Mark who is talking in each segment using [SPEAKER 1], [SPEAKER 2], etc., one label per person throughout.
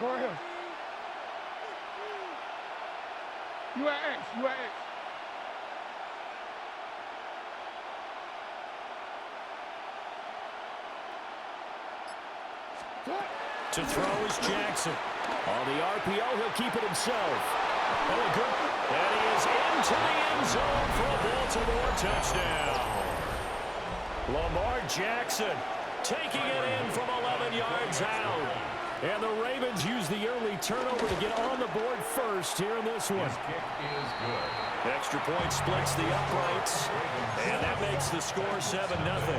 [SPEAKER 1] Go ahead. You at X. You at X.
[SPEAKER 2] To throw is Jackson. On the RPO, he'll keep it himself. Oh, good. And he is into the end zone for a Baltimore touchdown. Lamar Jackson taking it in from 11 yards out. And the Ravens use the early turnover to get on the board first here in this one.
[SPEAKER 3] His kick is good.
[SPEAKER 2] Extra point splits the uprights. And that makes the score 7-0.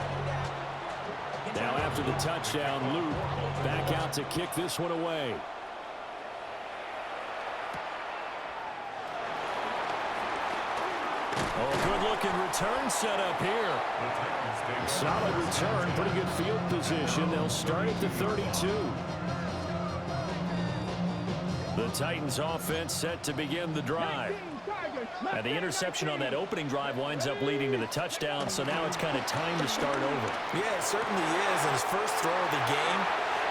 [SPEAKER 2] Now after the touchdown, Luke back out to kick this one away. Oh, good-looking return set up here. Solid return, pretty good field position. They'll start at the 32. The Titans offense set to begin the drive. And the interception on that opening drive winds up leading to the touchdown, so now it's kind of time to start over.
[SPEAKER 4] Yeah, it certainly is in his first throw of the game.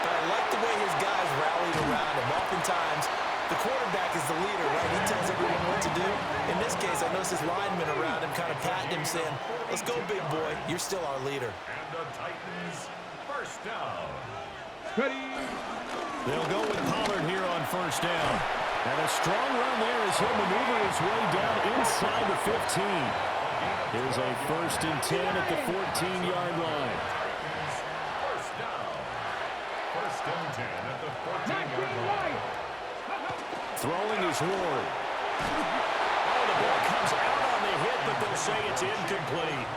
[SPEAKER 4] But I like the way his guys rallied around him. Oftentimes, the quarterback is the leader, right? He tells everyone what to do. In this case, I noticed his linemen around him kind of patting him, saying, let's go, big boy. You're still our leader.
[SPEAKER 3] And the Titans first down.
[SPEAKER 1] Ready.
[SPEAKER 2] They'll go with Pollard here on first down. And a strong run there as he'll maneuver his way down inside the 15. Here's a 1st and 10 at the 14-yard line.
[SPEAKER 3] First down. 1st and 10 at the 14-yard line.
[SPEAKER 2] Throwing is Ward. Oh, the ball comes out on the hit, but they'll say it's incomplete.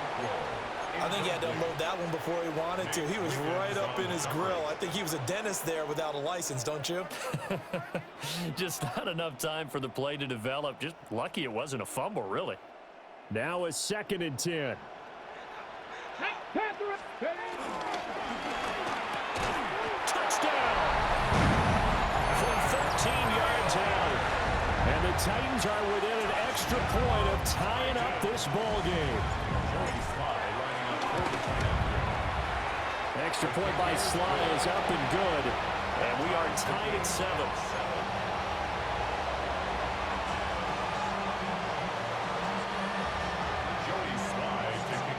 [SPEAKER 4] I think he had to unload that one before he wanted to. He was right up in his grill. I think he was a dentist there without a license, don't you?
[SPEAKER 2] Just not enough time for the play to develop. Just lucky it wasn't a fumble, really. Now a 2nd and 10. Touchdown! From 13 yards out. And the Titans are within an extra point of tying up this ball game. Extra point by Sly is up and good. And we are tied at 7.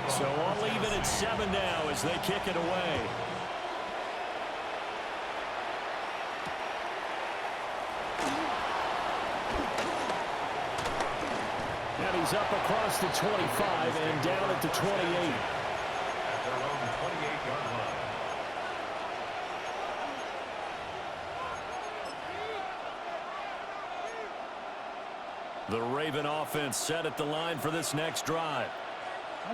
[SPEAKER 2] So all even at 7 now as they kick it away. And he's up across the 25 and down at the 28. The Raven offense set at the line for this next drive.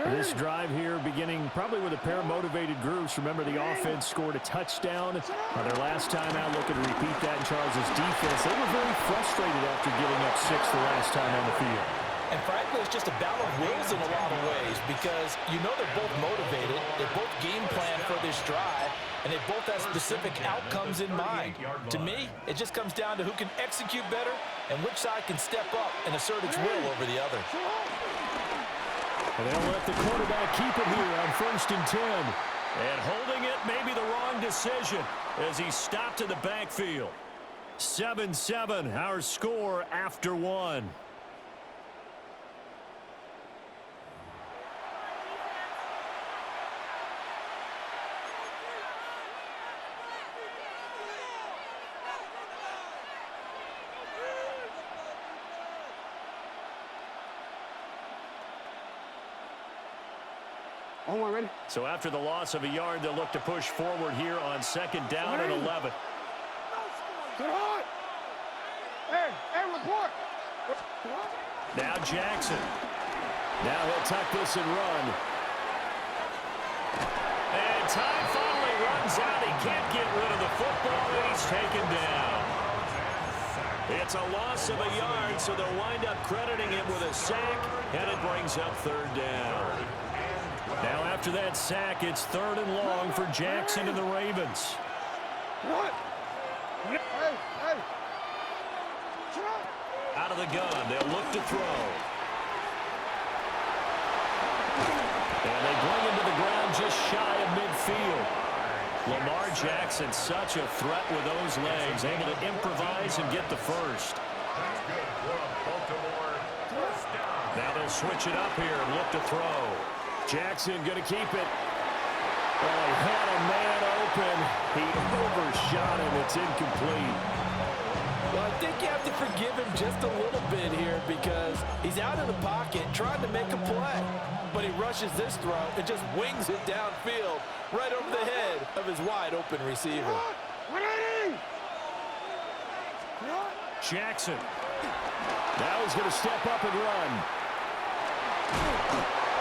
[SPEAKER 2] This drive here beginning probably with a pair of motivated groups. Remember, the offense scored a touchdown. Their last time out, looking to repeat that in Charles' defense. They were very frustrated after giving up 6 the last time on the field.
[SPEAKER 4] And frankly, it's just a battle of wills in a lot of ways because you know they're both motivated. They're both game planned for this drive, and they both have specific outcomes in mind. To me, it just comes down to who can execute better and which side can step up and assert its will over the other.
[SPEAKER 2] And they'll let the quarterback keep it here on 1st and 10. And holding it may be the wrong decision as he stopped in the backfield. 7-7, our score after 1.
[SPEAKER 1] Ready?
[SPEAKER 2] So after the loss of a yard, they'll look to push forward here on 2nd down and 11.
[SPEAKER 1] Hey, report.
[SPEAKER 2] Now Jackson. Now he'll tuck this and run. And time finally runs out. He can't get rid of the football, and he's taken down. It's a loss of a yard, so they'll wind up crediting him with a sack, and it brings up 3rd down. Now after that sack, it's 3rd and long for Jackson and the Ravens.
[SPEAKER 1] What? Hey.
[SPEAKER 2] Out of the gun, they'll look to throw. And they bring him to the ground just shy of midfield. Lamar Jackson, such a threat with those legs, able to improvise and get the first.
[SPEAKER 3] That's good for a Baltimore first down.
[SPEAKER 2] Now they'll switch it up here and look to throw. Jackson going to keep it. Oh, he had a man open. He overshot him. It's incomplete.
[SPEAKER 4] Well, I think you have to forgive him just a little bit here because he's out of the pocket trying to make a play. But he rushes this throw and just wings it downfield right over the head of his wide-open receiver.
[SPEAKER 2] Jackson. Now he's going to step up and run.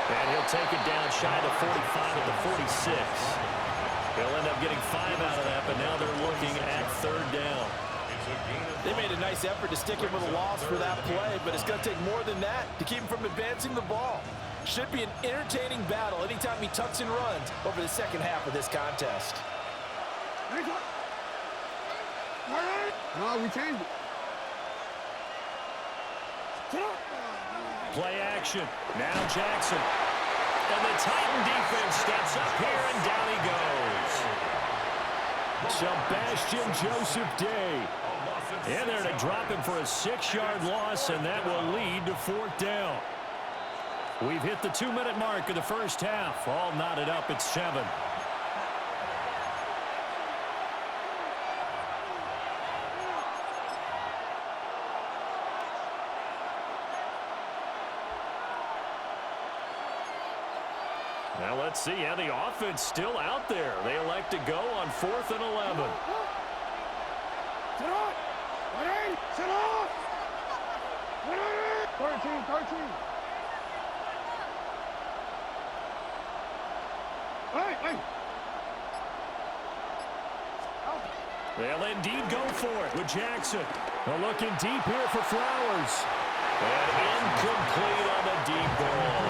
[SPEAKER 2] And he'll take it down shy of 45 at the 46. He'll end up getting 5 out of that, but now they're looking at third down.
[SPEAKER 4] They made a nice effort to stick him with a loss for that play, but it's going to take more than that to keep him from advancing the ball. Should be an entertaining battle anytime he tucks and runs over the second half of this contest.
[SPEAKER 1] No, we changed it.
[SPEAKER 2] Play action. Now Jackson. And the Titan defense steps up here, and down he goes. Sebastian Joseph Day. And they're to drop him for a 6-yard loss, and that will lead to fourth down. We've hit the 2-minute mark of the first half. All knotted up at 7. Now let's see how the offense still out there. They elect to go on 4th and 11.
[SPEAKER 1] Sit up! 13. Hey!
[SPEAKER 2] They'll indeed go for it with Jackson. They're looking deep here for Flowers. And incomplete on the deep ball.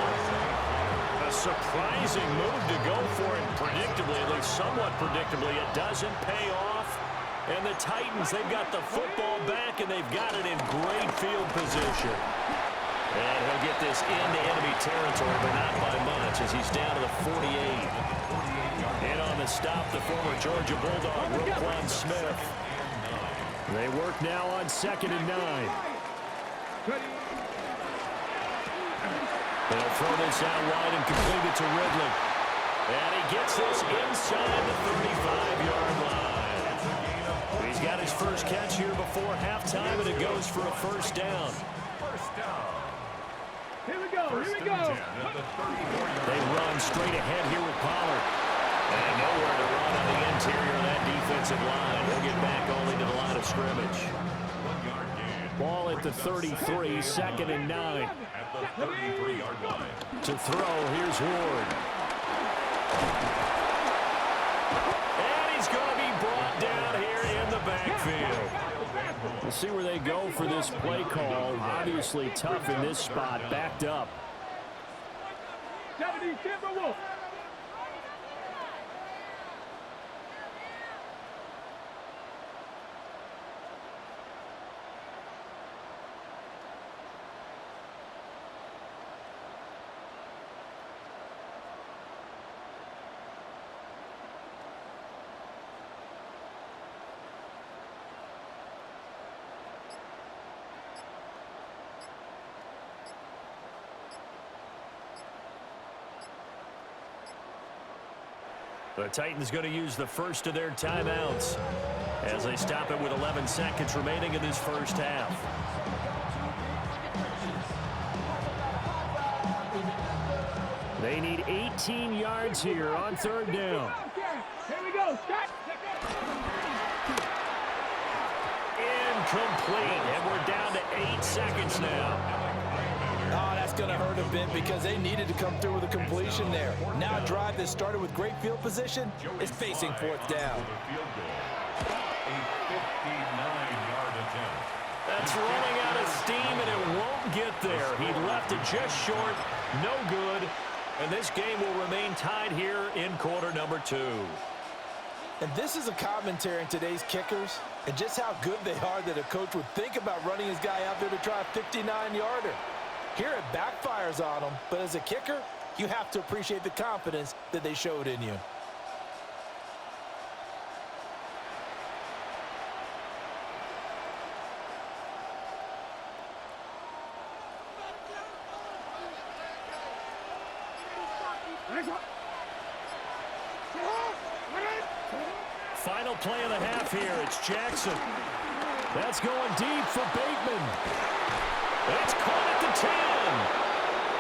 [SPEAKER 2] A surprising move to go for it predictably, at least somewhat predictably. It doesn't pay off. And the Titans, they've got the football back, and they've got it in great field position. And he'll get this into enemy territory, but not by much, as he's down to the 48. And on the stop, the former Georgia Bulldog, Roquan Smith. They work now on 2nd and 9. They'll throw this out wide and complete it to Ridley. And he gets this inside the 35-yard line. He's got his first catch here before halftime, and it goes for a first down.
[SPEAKER 1] Here we go.
[SPEAKER 2] They run straight ahead here with Pollard. And nowhere to run on the interior of that defensive line. He'll get back only to the line of scrimmage. Ball at the 33, 2nd and 9.
[SPEAKER 3] At the 33-yard line.
[SPEAKER 2] To throw, here's Ward. And he's going to be brought down here in the backfield. We'll see where they go for this play call. Obviously tough in this spot, backed up. The Titans going to use the first of their timeouts as they stop it with 11 seconds remaining in this first half. They need 18 yards here on 3rd down.
[SPEAKER 1] Here we go. Start.
[SPEAKER 2] Incomplete, and we're down to 8 seconds now.
[SPEAKER 4] Oh, that's going to hurt a bit because they needed to come through with a completion there. Now a drive that started with great field position is facing 4th down.
[SPEAKER 3] A 59-yard attempt.
[SPEAKER 2] That's running out of steam, and it won't get there. He left it just short, no good, and this game will remain tied here in quarter number 2.
[SPEAKER 4] And this is a commentary on today's kickers and just how good they are that a coach would think about running his guy out there to try a 59-yarder. Here it backfires on them, but as a kicker, you have to appreciate the confidence that they showed in you.
[SPEAKER 2] play of the half here. It's Jackson. That's going deep for Bateman. It's caught at the 10.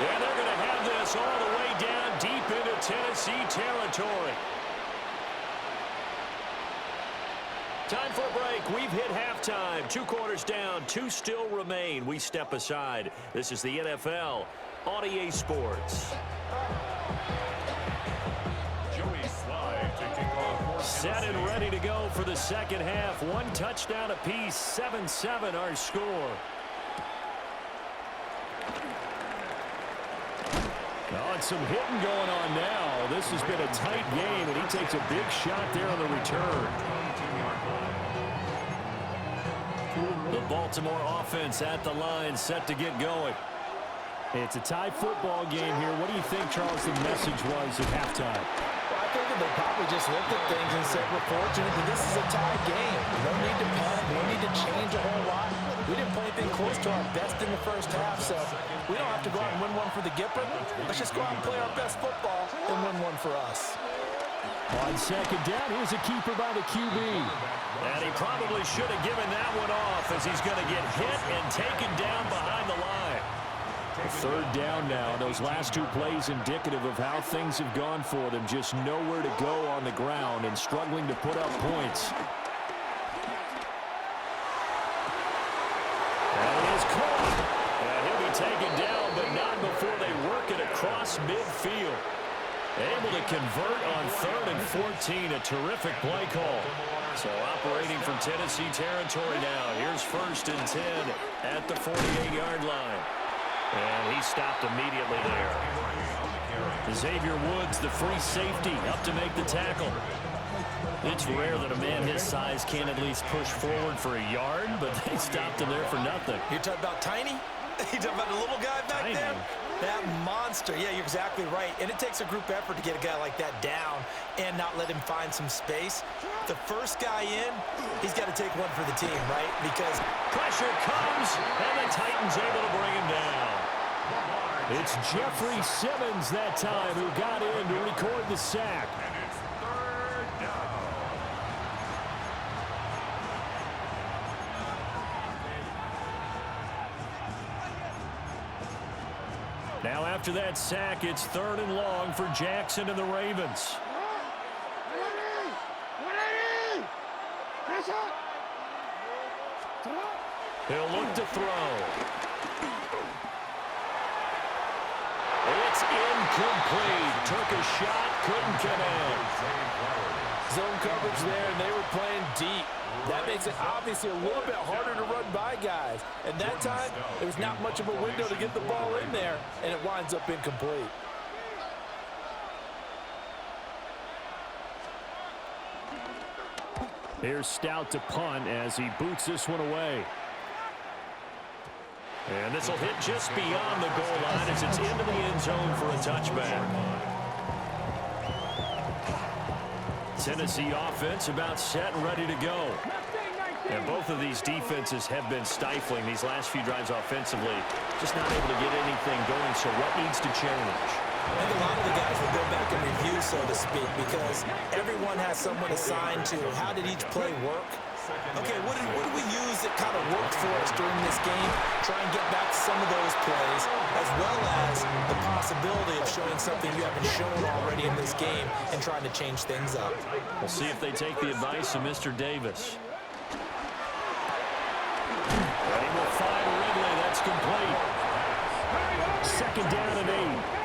[SPEAKER 2] And they're going to have this all the way down deep into Tennessee territory. Time for a break. We've hit halftime. 2 quarters down. 2 still remain. We step aside. This is the NFL on EA Sports. Set and ready to go for the second half. 1 touchdown apiece. 7-7 our score. Oh, and some hitting going on now. This has been a tight game, and he takes a big shot there on the return. The Baltimore offense at the line, set to get going. It's a tie football game here. What do you think, Charles, the message was at halftime?
[SPEAKER 4] Well, I think that they probably just looked at things and said, we're fortunate that this is a tie game. No need to panic. No need to change a whole lot. We didn't play anything close to our best in the first half, so we don't have to go out and win one for the Gipper. Let's just go out and play our best football and win one for us.
[SPEAKER 2] On second down, here's a keeper by the QB. And he probably should have given that one off as he's going to get hit and taken down behind the line. Third down now. Those last 2 plays indicative of how things have gone for them. Just nowhere to go on the ground and struggling to put up points. And it is caught. And he'll be taken down, but not before they work it across midfield. Able to convert on 3rd and 14. A terrific play call. So operating from Tennessee territory now. Here's 1st and 10 at the 48-yard line. And he stopped immediately there. Xavier Woods, the free safety, up to make the tackle. It's rare that a man his size can at least push forward for a yard, but they stopped him there for nothing.
[SPEAKER 4] You're talking about Tiny? You're talking about the little guy back
[SPEAKER 2] Tiny.
[SPEAKER 4] there? That monster. Yeah, you're exactly right. And it takes a group effort to get a guy like that down and not let him find some space. The first guy in, he's got to take one for the team, right? Because
[SPEAKER 2] pressure comes, and the Titans able to bring him down. It's Jeffrey Simmons that time who got in to record the sack.
[SPEAKER 3] And it's 3rd down.
[SPEAKER 2] Now after that sack, it's 3rd and long for Jackson and the Ravens. He'll look to throw. It's incomplete. Took a shot, couldn't connect.
[SPEAKER 4] zone coverage there, and they were playing deep. That makes it obviously a little bit harder to run by guys. And that time, there was not much of a window to get the ball in there, and it winds up incomplete.
[SPEAKER 2] Here's Stout to punt as he boots this one away. And this will hit just beyond the goal line as it's into the end zone for a touchback. Tennessee offense about set and ready to go. And both of these defenses have been stifling these last few drives offensively. Just not able to get anything going, so what needs to change?
[SPEAKER 4] I think a lot of the guys will go back and review, so to speak, because everyone has someone assigned to how did each play work. Okay, what did we use that kind of worked for us during this game? Try and get back to some of those plays, as well as the possibility of showing something you haven't shown already in this game and trying to change things up.
[SPEAKER 2] We'll see if they take the advice of Mr. Davis. Ready will fire Ridley. That's complete. Second down and 8.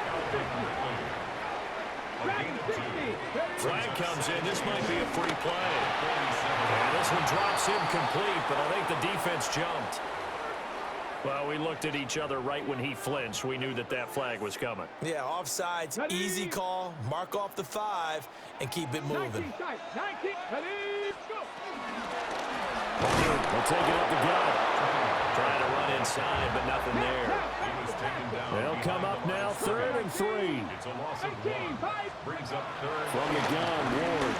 [SPEAKER 2] Flag comes in. This might be a free play. And this one drops incomplete, but I think the defense jumped. Well, we looked at each other right when he flinched. We knew that that flag was coming.
[SPEAKER 4] Yeah, offsides, easy call, mark off the 5, and keep it moving.
[SPEAKER 2] We'll take it up the gut. Trying to run inside, but nothing there. They'll come up now, 3rd and 3.
[SPEAKER 3] It's a loss of 1. Brings up 3rd.
[SPEAKER 2] From the gun, Ward.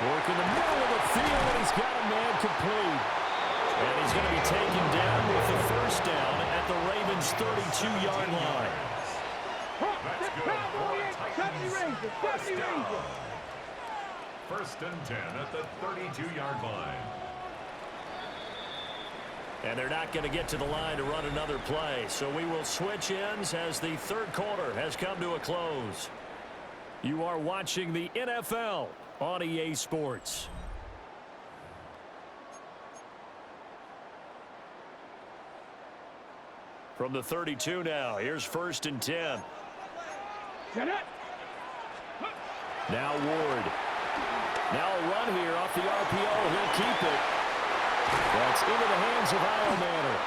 [SPEAKER 2] Work in the middle of the field, and he's got a man complete. And he's going to be taken down with the first down at the Ravens' 32-yard line.
[SPEAKER 3] First and 10 at the 32-yard line.
[SPEAKER 2] And they're not going to get to the line to run another play. So we will switch ends as the third quarter has come to a close. You are watching the NFL on EA Sports. From the 32 now, here's first and 10. Now Ward. Now a run here off the RPO. He'll keep it. That's into the hands of Lamar.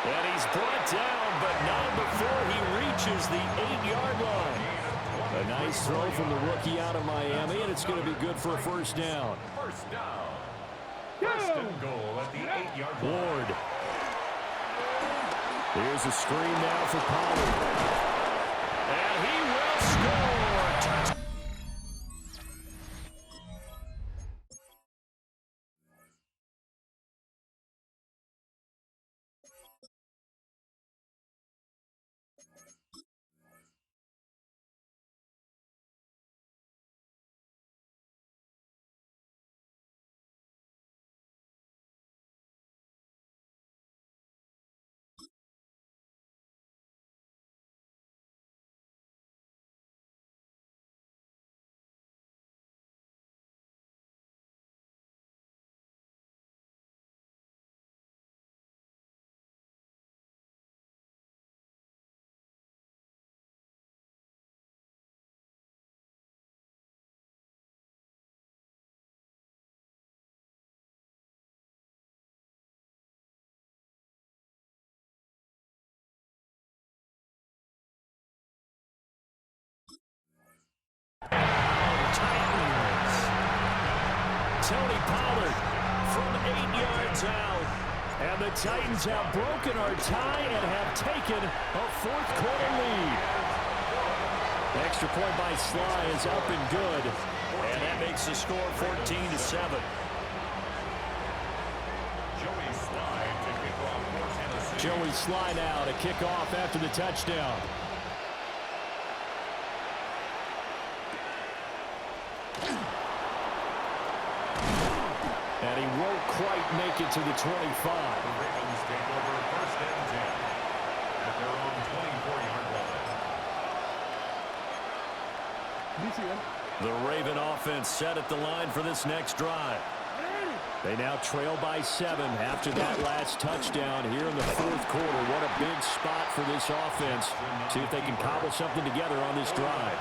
[SPEAKER 2] And he's brought down, but not before he reaches the 8-yard line. A nice throw from the rookie out of Miami, and it's going to be good for a first down.
[SPEAKER 3] First down. First and goal at the 8-yard line.
[SPEAKER 2] Ward. Here's a screen now for Pollard. And he will score. Touchdown. Tony Pollard from 8 yards out. And the Titans have broken our tie and have taken a fourth quarter lead. Extra point by Sly is up and good. And that makes the score 14-7. Joey Sly now to kick off after the touchdown. And he won't quite make it to the 25.
[SPEAKER 3] The Ravens take over first and 10 at their own 24-yard line.
[SPEAKER 2] The Raven offense set at the line for this next drive. They now trail by 7 after that last touchdown here in the fourth quarter. What a big spot for this offense. See if they can cobble something together on this drive.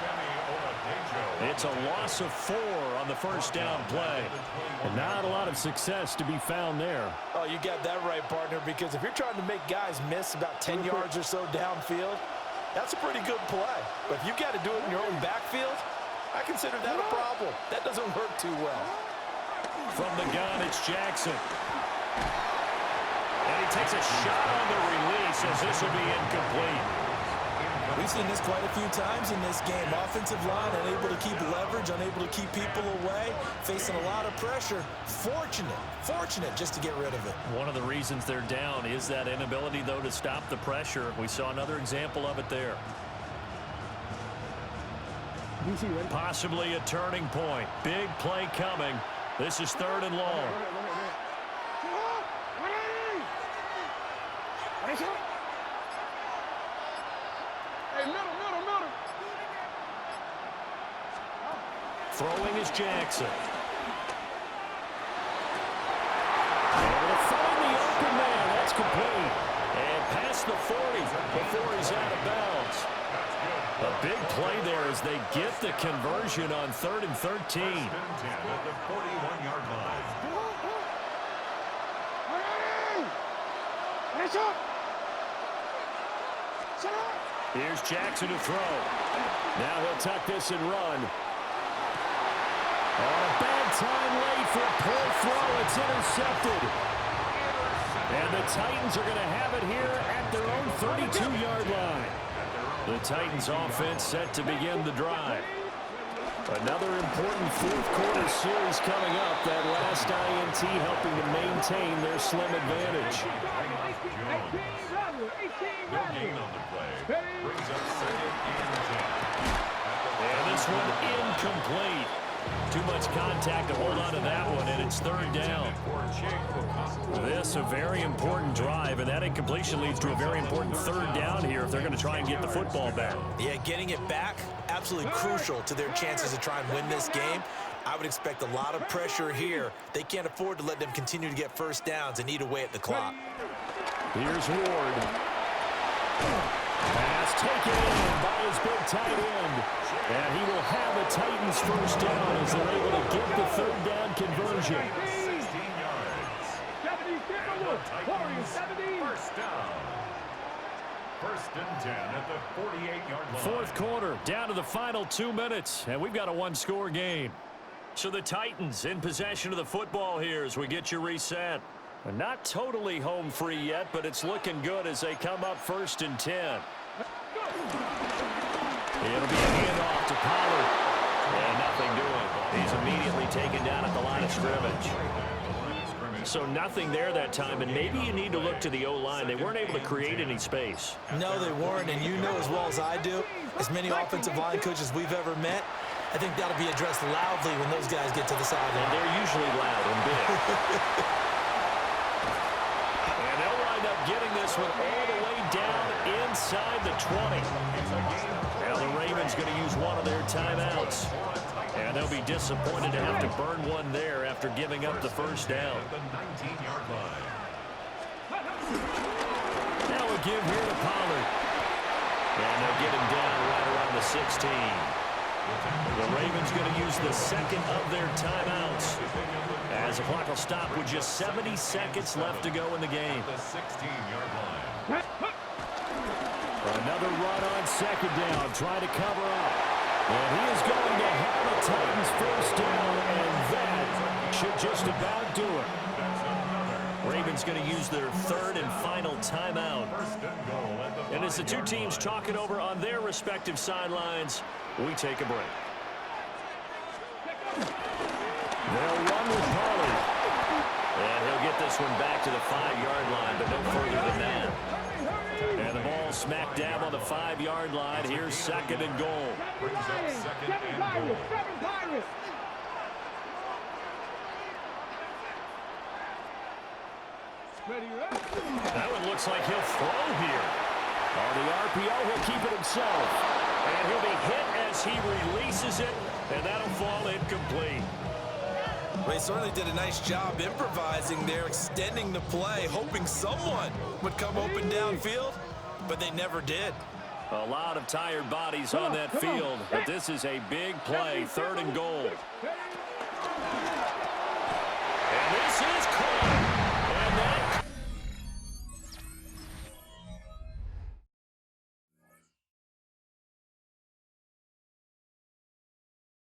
[SPEAKER 2] It's a loss of 4 on the first down play. And not a lot of success to be found there.
[SPEAKER 4] Oh, you got that right, partner, because if you're trying to make guys miss about 10 yards or so downfield, that's a pretty good play. But if you've got to do it in your own backfield, I consider that a problem. That doesn't work too well.
[SPEAKER 2] From the gun, it's Jackson. And he takes a shot on the release as this will be incomplete.
[SPEAKER 4] We've seen this quite a few times in this game. Offensive line unable to keep leverage, unable to keep people away, facing a lot of pressure. Fortunate just to get rid of it. One of the reasons they're down is that inability, though, to stop the pressure. We saw another example of it there. Possibly a turning point. Big play coming. This is 3rd and long. Throwing is Jackson. Able to find the open man. That's complete. And past the 40 before he's out of bounds. A big play there as they get the conversion on 3rd and 13.
[SPEAKER 3] First and 10 at the 41-yard line.
[SPEAKER 2] Here's Jackson to throw. Now he'll tuck this and run. On a bad time late for a poor throw. It's intercepted. And the Titans are going to have it here at their own 32-yard line. The Titans offense set to begin the drive. Another important fourth quarter series coming up. That last INT helping to maintain their slim advantage.
[SPEAKER 3] No gain on the play. Brings up 2nd and 10.
[SPEAKER 2] And this one incomplete. Too much contact to hold on to that one, and it's third down. This a very important drive, and that incompletion leads to a very important third down here if they're going to try and get the football back.
[SPEAKER 4] Yeah, getting it back, absolutely crucial to their chances to try and win this game. I would expect a lot of pressure here. They can't afford to let them continue to get first downs and eat away at the clock.
[SPEAKER 2] Here's Ward. Pass taken in by his big tight end. And he will have the Titans first down as they're able to get the third down conversion.
[SPEAKER 3] 16 yards. First down. First and 10 at the 48-yard line.
[SPEAKER 2] Fourth quarter, down to the final 2 minutes, and we've got a one-score game. So the Titans in possession of the football here as we get you reset. Not totally home free yet, but it's looking good as they come up first and 10. It'll be a handoff to Pollard. And nothing doing. He's immediately taken down at the line of scrimmage. So nothing there that time, and maybe you need to look to the O-line. They weren't able to create any space.
[SPEAKER 4] No, they weren't, and you know as well as I do, as many offensive line coaches we've ever met, I think that'll be addressed loudly when those guys get to the sideline.
[SPEAKER 2] And they're usually loud and big. And they'll wind up getting this one all the way down inside the 20. Now the Ravens going to use one of their timeouts. And they'll be disappointed to have to burn one there after giving up the first down.
[SPEAKER 3] The 19-yard line.
[SPEAKER 2] Now a give here to Pollard. And they'll get him down right around the 16. The Ravens going to use the second of their timeouts as the clock will stop with just 70 seconds left to go in the game.
[SPEAKER 3] The 16-yard line.
[SPEAKER 2] Another run on second down, trying to cover up. And he is going to have the Titans first down, and that should just about do it. Ravens going to use their third and final timeout. And as the two teams talk it over on their respective sidelines, we take a break. They'll run with Pollard. And he'll get this one back to the 5-yard line, but no further than that. And the ball smack dab on the 5-yard line. Here's second and goal.
[SPEAKER 3] Brings up second and goal.
[SPEAKER 2] That one looks like he'll throw here. On the RPO, he'll keep it himself. And he'll be hit as he releases it, and that'll fall incomplete.
[SPEAKER 4] They certainly did a nice job improvising there, extending the play, hoping someone would come open downfield, but they never did.
[SPEAKER 2] A lot of tired bodies on that field, but this is a big play, third and goal.